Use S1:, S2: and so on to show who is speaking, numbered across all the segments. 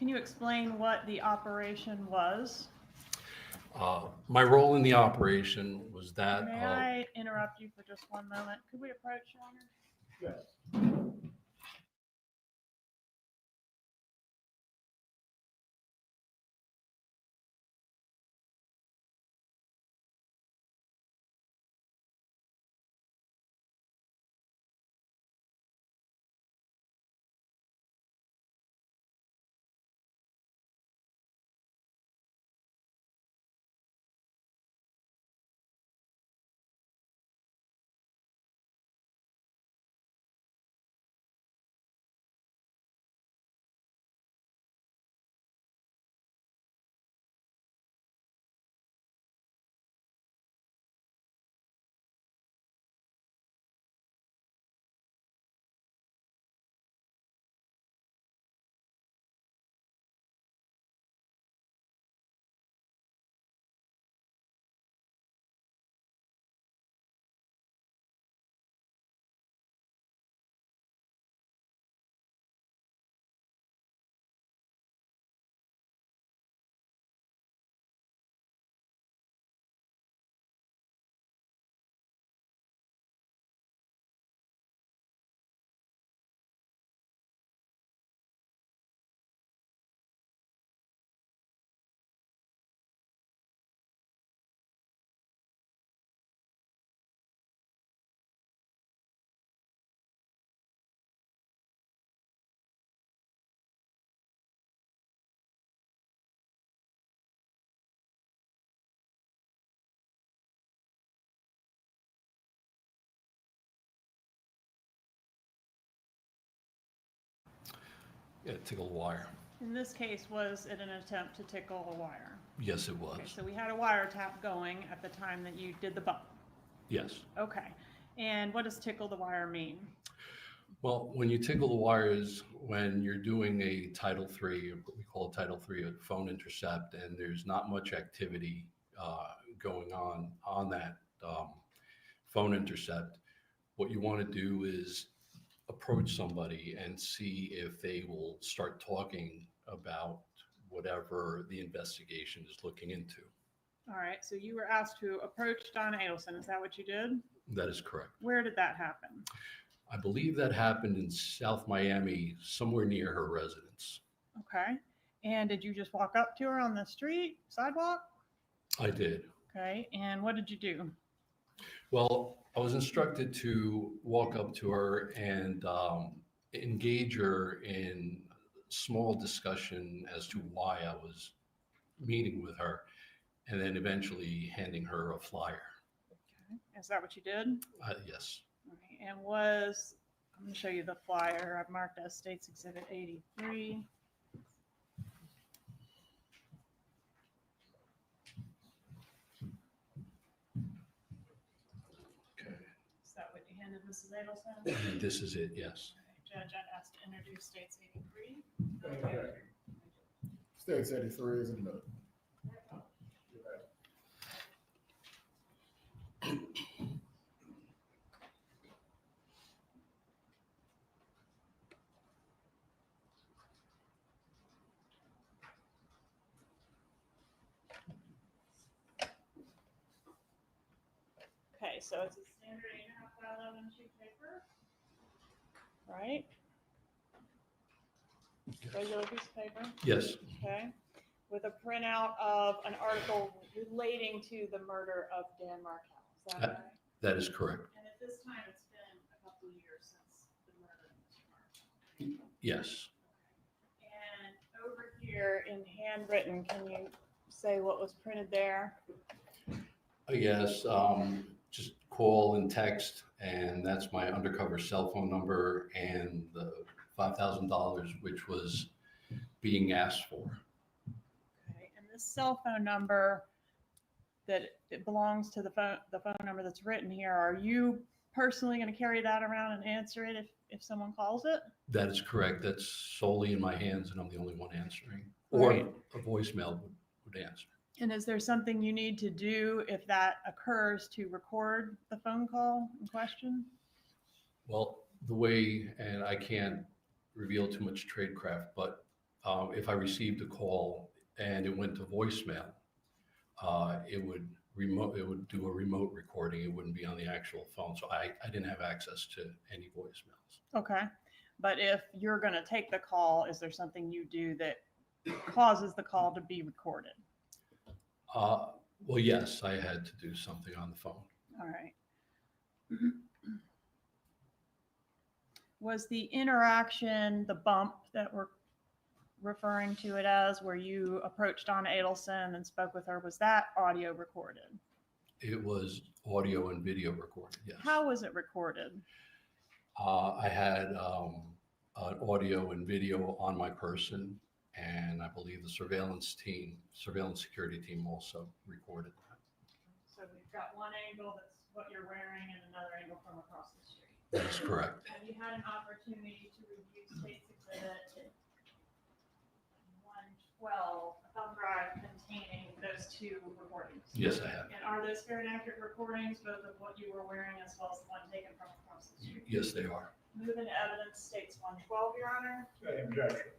S1: Can you explain what the operation was?
S2: My role in the operation was that
S1: May I interrupt you for just one moment? Could we approach, Your Honor?
S3: Yes.
S2: tickle the wire.
S1: In this case, was it an attempt to tickle a wire?
S2: Yes, it was.
S1: Okay, so we had a wiretap going at the time that you did the bump.
S2: Yes.
S1: Okay. And what does tickle the wire mean?
S2: Well, when you tickle the wires, when you're doing a Title III, what we call a Title III, a phone intercept, and there's not much activity going on that phone intercept, what you want to do is approach somebody and see if they will start talking about whatever the investigation is looking into.
S1: All right, so you were asked to approach Donna Adelson. Is that what you did?
S2: That is correct.
S1: Where did that happen?
S2: I believe that happened in South Miami, somewhere near her residence.
S1: Okay. And did you just walk up to her on the street, sidewalk?
S2: I did.
S1: Okay. And what did you do?
S2: Well, I was instructed to walk up to her and engage her in small discussion as to why I was meeting with her, and then eventually handing her a flyer.
S1: Okay. Is that what you did?
S2: Yes.
S1: All right. And I'm going to show you the flyer. I've marked as States Exhibit 83.
S2: Okay.
S1: Is that what you handed Mrs. Adelson?
S2: And this is it, yes.
S1: Okay. Judge, I'd ask to introduce States 83.
S3: Okay. States 83 is in the.
S1: Okay, so it's a standard 8.5 by 11 sheet paper, right? Regular piece of paper.
S2: Yes,
S1: Okay, with a printout of an article relating to the murder of Dan Markel. Is that right?
S2: that is correct.
S1: And at this time, it's been a couple of years since the murder of Mr. Markel.
S2: Yes.
S1: And over here in handwritten, can you say what was printed there?
S2: Yes, just call and text, and that's my undercover cell phone number and the $5,000 which was being asked for.
S1: Okay, and this cell phone number that it belongs to the phone number that's written here, are you personally going to carry that around and answer it if someone calls it?
S2: That is correct. That's solely in my hands, and I'm the only one answering. Or
S1: Right.
S2: a voicemail would answer.
S1: And is there something you need to do if that occurs to record the phone call in question?
S2: Well, the way, and I can't reveal too much tradecraft, but if I received a call and it went to voicemail, it would do a remote recording. It wouldn't be on the actual phone. So I didn't have access to any voicemails.
S1: Okay. But if you're going to take the call, is there something you do that causes the call to be recorded?
S2: Well, yes, I had to do something on the phone.
S1: All right. Was the interaction, the bump that we're referring to it as, where you approached Donna Adelson and spoke with her, was that audio recorded?
S2: It was audio and video recorded, yes.
S1: How was it recorded?
S2: I had an audio and video on my person, and I believe the surveillance security team also recorded that.
S1: So we've got one angle that's what you're wearing and another angle from across the street.
S2: That is correct.
S1: Have you had an opportunity to review State's Exhibit 112, a thumb drive containing those two recordings?
S2: Yes, I have.
S1: And are those fair and accurate recordings, both of what you were wearing as well as the one taken from across the street?
S2: Yes, they are.
S1: Moving to evidence, State's 112, Your Honor.
S3: Objection.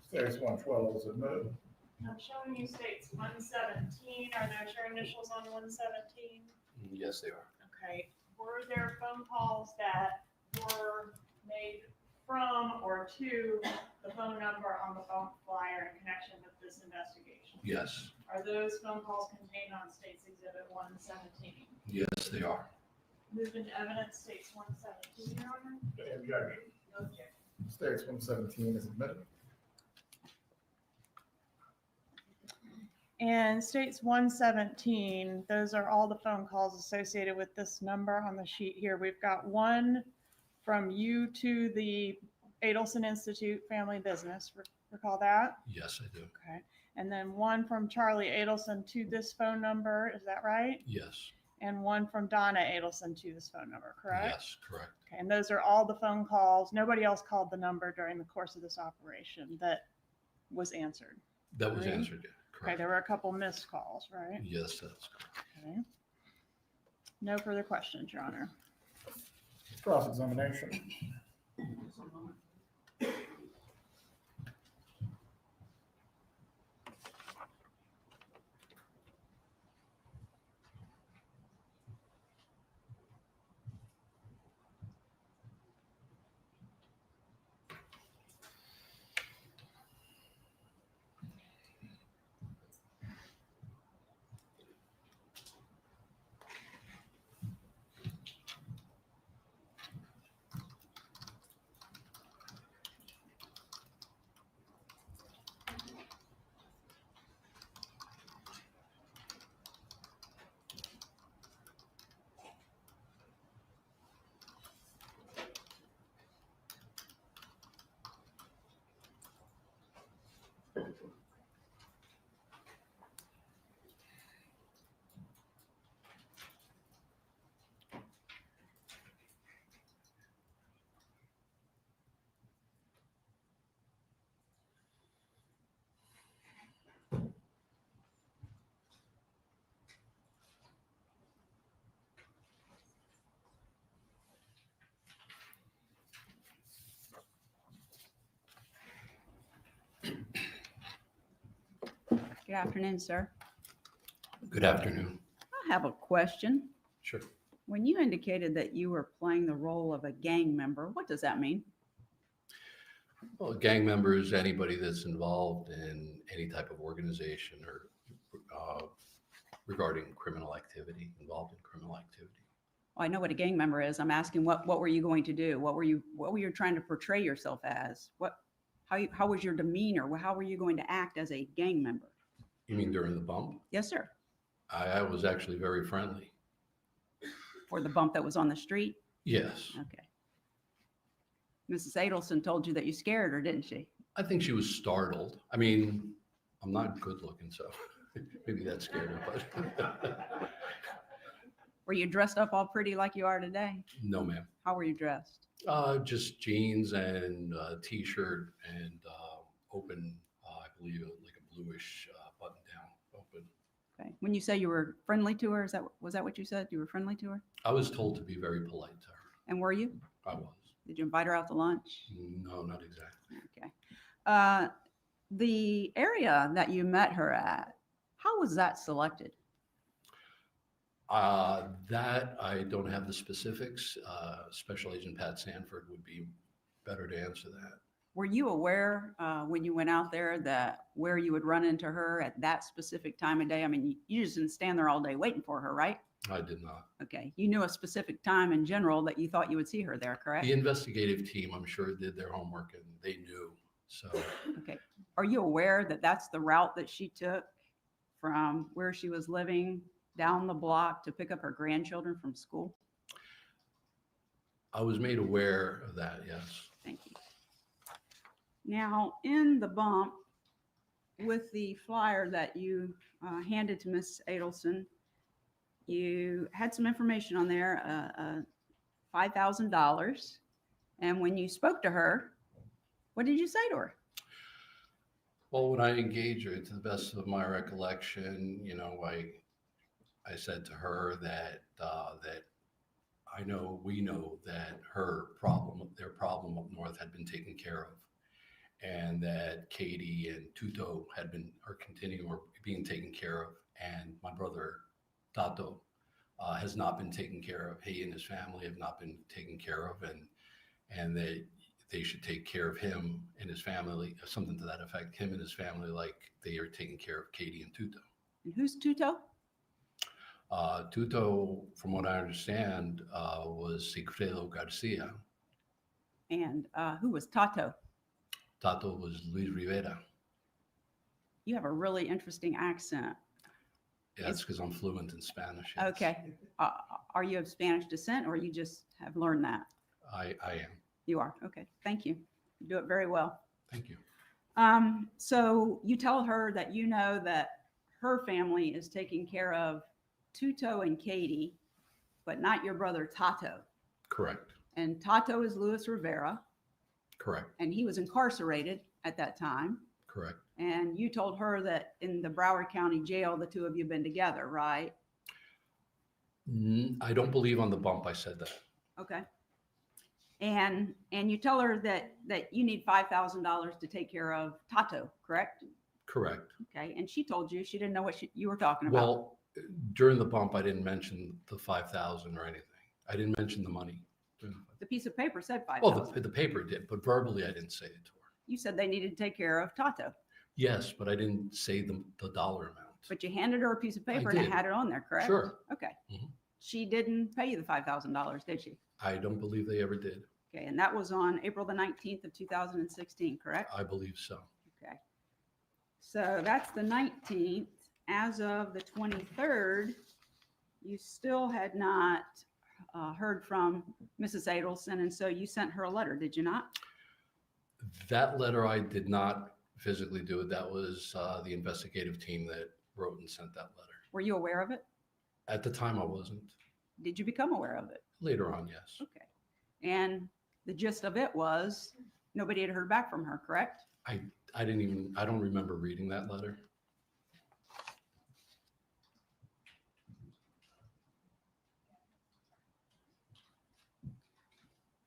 S3: States 112 is admitted.
S1: I'm showing you State's 117. Are those your initials on 117?
S2: Yes, they are.
S1: Okay. Were there phone calls that were made from or to the phone number on the phone flyer in connection with this investigation?
S2: Yes.
S1: Are those phone calls contained on State's Exhibit 117?
S2: Yes, they are.
S1: Moving to evidence, State's 117, Your Honor.
S3: Objection.
S1: No objection.
S3: States 117 is admitted.
S1: And State's 117, those are all the phone calls associated with this number on the sheet here. We've got one from you to the Adelson Institute Family Business. Recall that?
S2: Yes, I do.
S1: Okay. And then one from Charlie Adelson to this phone number. Is that right?
S2: Yes.
S1: And one from Donna Adelson to this phone number, correct?
S2: Yes, correct.
S1: Okay. And those are all the phone calls. Nobody else called the number during the course of this operation that was answered.
S2: That was
S1: Right.
S2: answered, yeah.
S1: Okay.
S2: Correct.
S1: There were a couple missed calls, right?
S2: Yes, that's correct.
S1: Okay. No further questions, Your Honor.
S3: Cross-examination.
S4: Good afternoon, sir.
S2: Good afternoon.
S4: I have a question.
S2: Sure.
S4: When you indicated that you were playing the role of a gang member, what does that mean?
S2: Well, a gang member is anybody that's involved in any type of organization or regarding criminal activity, involved in criminal activity.
S4: Well, I know what a gang member is. I'm asking what were you going to do? What were you trying to portray yourself as? How was your demeanor? How were you going to act as a gang member?
S2: You mean during the bump?
S4: Yes, sir.
S2: I was actually very friendly.
S4: For the bump that was on the street?
S2: Yes.
S4: Okay. Mrs. Adelson told you that you scared her, didn't she?
S2: I think she was startled. I mean, I'm not good looking, so maybe that scared her, but
S4: Were you dressed up all pretty like you are today?
S2: no, ma'am.
S4: How were you dressed?
S2: Just jeans and t-shirt and open, I believe like a bluish button down, open.
S4: Okay. When you say you were friendly to her, was that what you said? You were friendly to her?
S2: I was told to be very polite to her.
S4: And were you?
S2: I was.
S4: Did you invite her out to lunch?
S2: No, not exactly.
S4: Okay. The area that you met her at, how was that selected?
S2: That I don't have the specifics. Special Agent Pat Sanford would be better to answer that.
S4: Were you aware when you went out there that where you would run into her at that specific time of day? I mean, you just didn't stand there all day waiting for her, right?
S2: I did not.
S4: Okay. You knew a specific time in general that you thought you would see her there, correct?
S2: The investigative team, I'm sure, did their homework and they knew. So
S4: Okay. Are you aware that that's the route that she took from where she was living down the block to pick up her grandchildren from school?
S2: I was made aware of that, yes.
S4: Thank you. Now, in the bump with the flyer that you handed to Miss Adelson, you had some information on there, $5,000. And when you spoke to her, what did you say to her?
S2: Well, when I engaged her, to the best of my recollection, you know, I said to her that we know that their problem up north had been taken care of, and that Katie and Tuto are being taken care of, and my brother Tato has not been taken care of. He and his family have not been taken care of, and that they should take care of him and his family, something to that effect, him and his family, like they are taking care of Katie and Tuto.
S4: And who's Tuto?
S2: Tuto, from what I understand, was Sigfredo Garcia.
S4: And who was Tato?
S2: Tato was Luis Rivera.
S4: You have a really interesting accent.
S2: Yeah, that's because I'm fluent in Spanish. Yes.
S4: Okay. Are you of Spanish descent or you just have learned that?
S2: I am.
S4: You are. Okay. Thank you. You do it very well.
S2: Thank you.
S4: So you tell her that you know that her family is taking care of Tuto and Katie, but not your brother Tato.
S2: Correct.
S4: And Tato is Luis Rivera,
S2: Correct.
S4: and he was incarcerated at that time.
S2: Correct.
S4: And you told her that in the Broward County Jail, the two of you have been together, right?
S2: I don't believe on the bump I said that.
S4: Okay. And you tell her that you need $5,000 to take care of Tato, correct?
S2: Correct.
S4: Okay. And she told you she didn't know what you were talking about.
S2: Well, during the bump, I didn't mention the 5,000 or anything. I didn't mention the money.
S4: The piece of paper said 5,000.
S2: Well, the paper did, but verbally I didn't say it to her.
S4: You said they needed to take care of Tato,
S2: Yes, but I didn't say the dollar amount.
S4: but you handed her a piece of paper and it
S2: did.
S4: had it on there, correct?
S2: Sure.
S4: Okay.
S2: Mhm.
S4: She didn't pay you the $5,000, did she?
S2: I don't believe they ever did.
S4: Okay. And that was on April the 19th of 2016, correct?
S2: I believe so.
S4: Okay. So that's the 19th. As of the 23rd, you still had not heard from Mrs. Adelson, and so you sent her a letter, did you not?
S2: That letter, I did not physically do it. That was the investigative team that wrote and sent that letter.
S4: Were you aware of it?
S2: At the time, I wasn't.
S4: Did you become aware of it?
S2: Later on, yes.
S4: Okay. And the gist of it was nobody had heard back from her, correct?
S2: I don't remember reading that letter.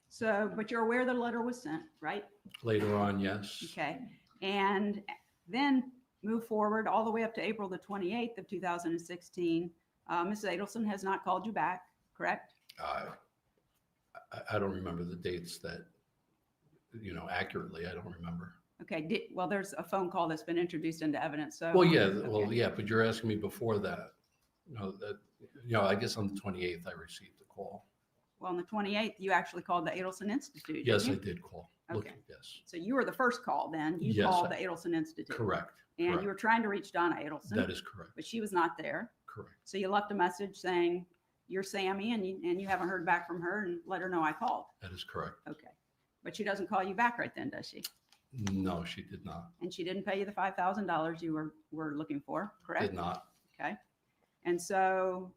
S4: So, but you're aware the letter was sent, right?
S2: Later on, yes.
S4: Okay. And then move forward all the way up to April the 28th of 2016. Mrs. Adelson has not called you back, correct?
S2: I don't remember the dates that, accurately. I don't remember.
S4: Okay. Well, there's a phone call that's been introduced into evidence. So,
S2: Well, yeah,
S4: okay.
S2: but you're asking me before that. I guess on the 28th, I received a call.
S4: Well, on the 28th, you actually called the Adelson Institute.
S2: Yes,
S4: didn't
S2: I
S4: you?
S2: did call.
S4: Okay.
S2: Yes,
S4: So you were the first call then. You
S2: Yes,
S4: called the Adelson Institute.
S2: correct.
S4: And
S2: correct.
S4: you were trying to reach Donna Adelson,
S2: That is correct.
S4: but she was not there.
S2: Correct.
S4: So you left a message saying, you're Sammy and you haven't heard back from her, and let her know I called.
S2: That is correct.
S4: Okay. But she doesn't call you back right then, does she?
S2: No, she did not.
S4: And she didn't pay you the $5,000 you were looking for, correct?
S2: Did not.
S4: Okay. And so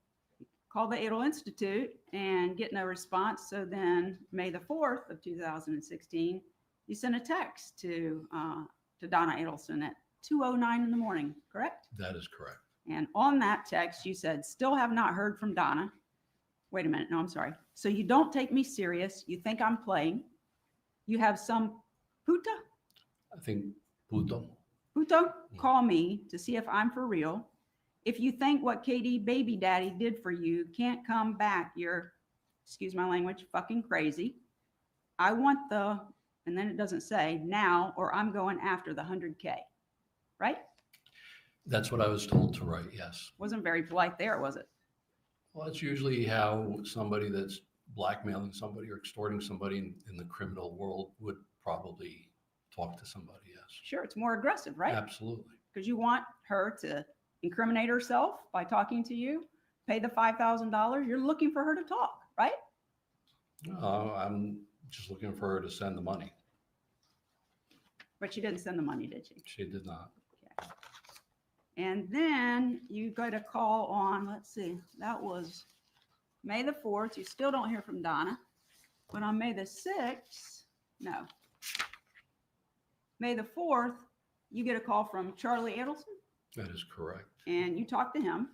S4: call the Adel Institute and get no response. So then May the 4th of 2016, you sent a text to Donna Adelson at 2:09 in the morning, correct?
S2: That is correct.
S4: And on that text, you said, still have not heard from Donna. Wait a minute. No, I'm sorry. So you don't take me serious. You think I'm playing. You have some puta?
S2: I think Puto.
S4: Puto, call me to see if I'm for real. If you think what KD baby daddy did for you can't come back, you're, excuse my language, fucking crazy. I want the, and then it doesn't say now, or I'm going after the 100K, right?
S2: That's what I was told to write, yes.
S4: Wasn't very polite there, was it?
S2: Well, that's usually how somebody that's blackmailing somebody or extorting somebody in the criminal world would probably talk to somebody, yes.
S4: Sure, it's more aggressive, right?
S2: Absolutely.
S4: Because you want her to incriminate herself by talking to you, pay the $5,000. You're looking for her to talk, right?
S2: I'm just looking for her to send the money.
S4: But she didn't send the money, did she?
S2: She did not.
S4: Okay. And then you got a call on, let's see, that was May the 4th. You still don't hear from Donna. But on May the 6th, no. May the 4th, you get a call from Charlie Adelson,
S2: That is correct.
S4: and you talk to him,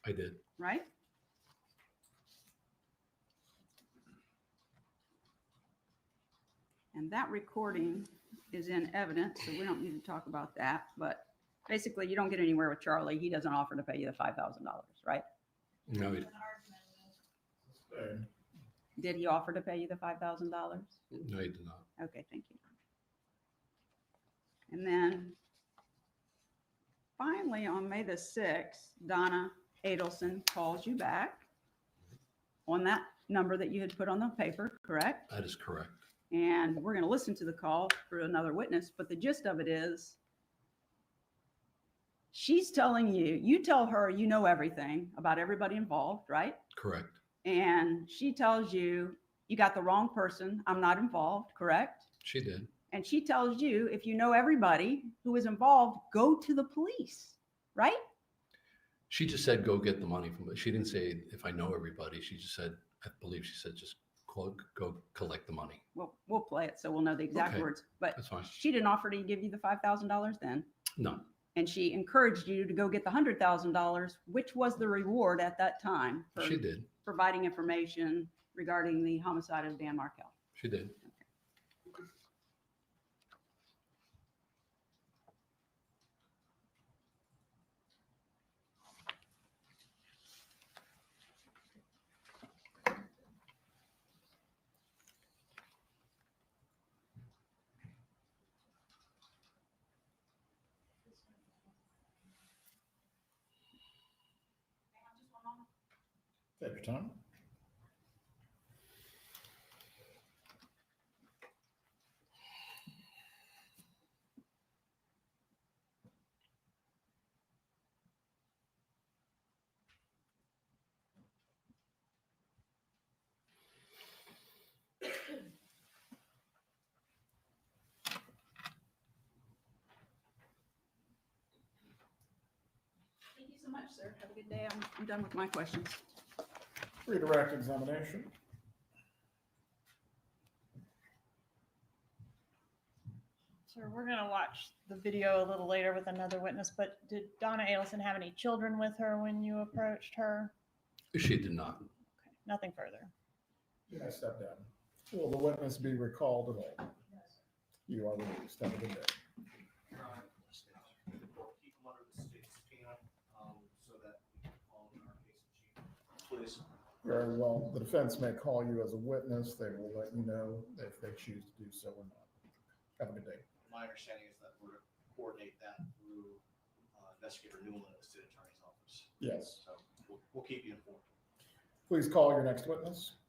S2: I did.
S4: right? And that recording is in evidence, so we don't need to talk about that. But basically, you don't get anywhere with Charlie. He doesn't offer to pay you the $5,000, right?
S2: No, he,
S3: And
S4: Did he offer to pay you the $5,000?
S2: no, he did not.
S4: Okay, thank you. And then finally, on May the 6th, Donna Adelson calls you back on that number that you had put on the paper, correct?
S2: That is correct.
S4: And we're going to listen to the call through another witness, but the gist of it is she's telling you, you tell her you know everything about everybody involved, right?
S2: Correct.
S4: And she tells you, you got the wrong person. I'm not involved, correct?
S2: She did.
S4: And she tells you, if you know everybody who is involved, go to the police, right?
S2: She just said, go get the money from it. She didn't say, if I know everybody. She just said, I believe she said, just go collect the money.
S4: Well, we'll play it so we'll know the exact
S2: Okay,
S4: words. But
S2: That's fine.
S4: she didn't offer to give you the $5,000 then.
S2: No,
S4: And she encouraged you to go get the $100,000, which was the reward at that time for
S2: she did.
S4: providing information regarding the homicide of Dan Markel.
S2: She did.
S3: take your time.
S4: Thank you so much, sir. Have a good day. I'm done with my questions.
S3: Redirect examination.
S1: So we're gonna watch the video a little later with another witness, but did Donna Adelson have any children with her when you approached her?
S2: She did not.
S1: Okay, nothing further.
S3: Yeah, step down. Will the witness be recalled at all? You are released. Have a good day.
S5: Your Honor, we'll keep them under the state's subpoena, so that we can call in our case in chief. Please.
S3: Very well. The defense may call you as a witness. They will let you know if they choose to do so or not. Have a good day.
S5: My understanding is that we're to coordinate that through Investigator Newland at the State Attorney's Office.
S3: Yes.
S5: So we'll keep you informed.
S3: Please call your next witness.